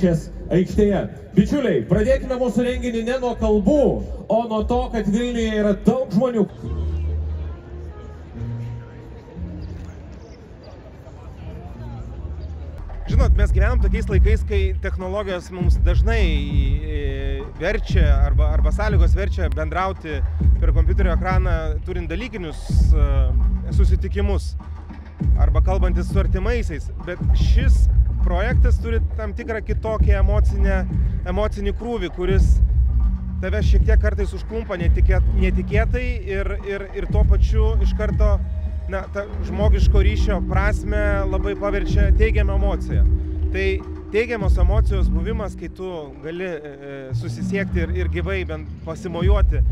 Rotušės aikštėje. Bičiuliai, pradėkime mūsų renginį ne nuo kalbų, o nuo to, kad Vilniuje yra daug žmonių. Žinot, mes gyvenam tokiais laikais, kai technologijos mums dažnai verčia arba sąlygos verčia bendrauti per kompiuterio ekraną, turint dalykinius susitikimus arba kalbantis su artimaisiais. Bet šis projektas turi tam tikrą kitokį emocinį krūvį, kuris tave šiek tiek kartais užklumpa netikėtai ir tuo pačiu iš karto ta žmogiško ryšio prasme labai paverčia teigiamą emociją. Tai teigiamos emocijos buvimas, kai tu gali susisiekti ir gyvai bent pasimojuoti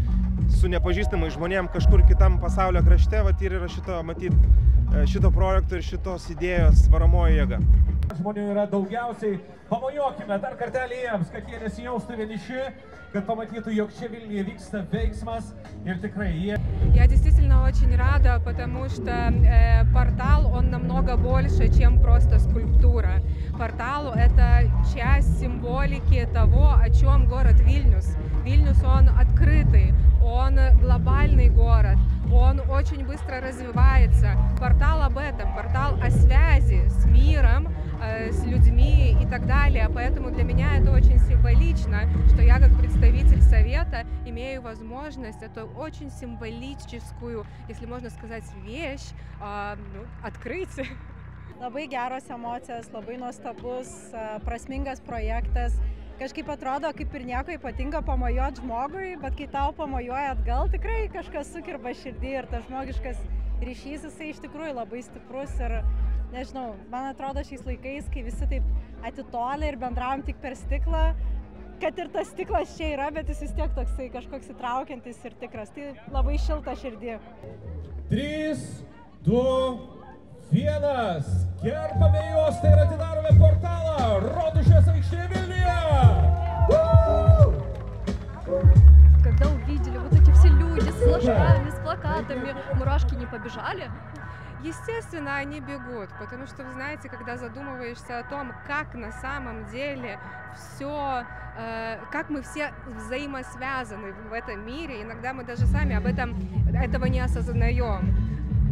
su nepažįstamais žmonėm kažkur kitam pasaulio krašte, vat ir yra šito projekto ir šitos idėjos varomoji jėga. Žmonių yra daugiausiai. Pamojuokime dar kartelį jiems, kad jie nesijaustų vieniši, kad памятуйте, jog čia Vilniuje vyksta veiksmas ir tikrai jie. Я действительно очень рада, потому что портал, он намного больше, чем просто скульптура. Портал — это часть символики того, о чем город Вильнюс. Вильнюс, он открытый, он глобальный город, он очень быстро развивается. Портал об этом, портал о связи с миром, с людьми и так далее. Поэтому для меня это очень символично, что я как представитель совета имею возможность эту очень символическую, если можно сказать, вещь открыть. Labai geros emocijos, labai nuostabus, prasmingas projektas. Kažkaip atrodo, kaip ir nieko ypatingo pamojuoti žmogui, bet kai tau pamojuoja atgal, tikrai kažkas sukirba širdį ir tas žmogiškas ryšys, jisai iš tikrųjų labai stiprus ir, nežinau, man atrodo šiais laikais, kai visi taip atitolę ir bendravom tik per stiklą, kad ir tas stiklas čia yra, bet jis vis tiek toksai kažkoks įtraukiantis ir tikras, tai labai šilta širdį. 3, 2, 1, kerpame juos ir atidarome portalą Rotušės aikštėje Vilniuje! Когда увидели вот эти все люди с флажками, с плакатами, мурашки не побежали? Естественно, они бегут, потому что, вы знаете, когда задумываешься о том, как на самом деле все, как мы все взаимосвязаны в этом мире, иногда мы даже сами этого не осознаем.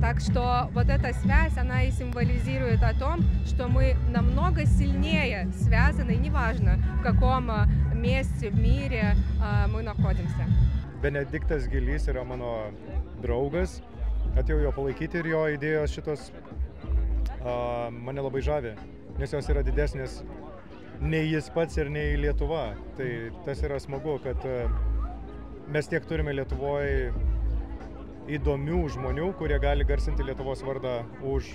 Так что вот эта связь, она и символизирует о том, что мы намного сильнее связаны, неважно, в каком месте в мире мы находимся. Benediktas Gilys yra mano draugas, atėjau jo palaikyti ir jo idėjos šitos mane labai žavi, nes jos yra didesnės nei jis pats ir nei Lietuva. Tai tas yra smagu, kad mes tiek turime Lietuvoje įdomių žmonių, kurie gali garsinti Lietuvos vardą už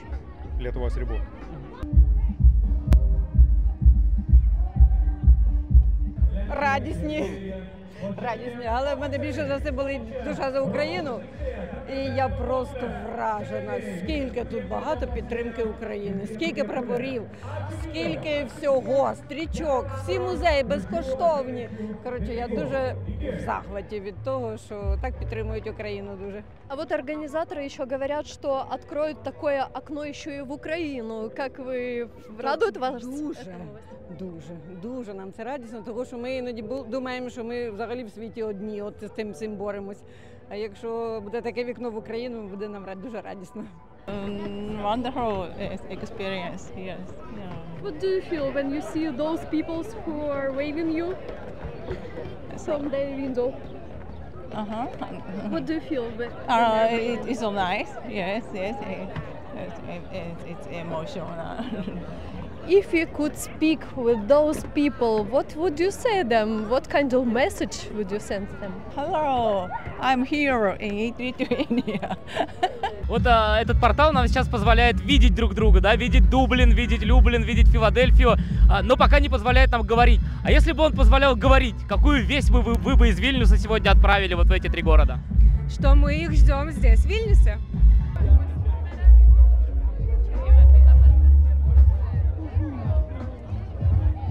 Lietuvos ribų. Радісні, але в мене більше за все болить душа за Україну. І я просто вражена, скільки тут багато підтримки України, скільки прапорів, скільки всього, стрічок, всі музеї безкоштовні. Коротше, я дуже в захваті від того, що так підтримують Україну дуже. А вот организаторы еще говорят, что откроют такое окно еще и в Украину. Как вы, радует вас? Дуже нам це радісно, тому що ми іноді думаємо, що ми взагалі в світі одні, от з тим всім боремось. А якщо буде таке вікно в Україну, буде нам дуже радісно. Wonderful experience, yes. What do you feel when you see those people who are waving you from their window? What do you feel? It's so nice, yes. It's emotional. If you could speak with those people, what would you say them? What kind of message would you send them? Hello, I'm here in Lithuania. Вот этот портал нам сейчас позволяет видеть друг друга, да, видеть Дублин, видеть Люблин, видеть Филадельфию, но пока не позволяет нам говорить. А если бы он позволял говорить, какую весть вы бы из Вильнюса сегодня отправили вот в эти 3 города? Что мы их ждем здесь, в Вильнюсе.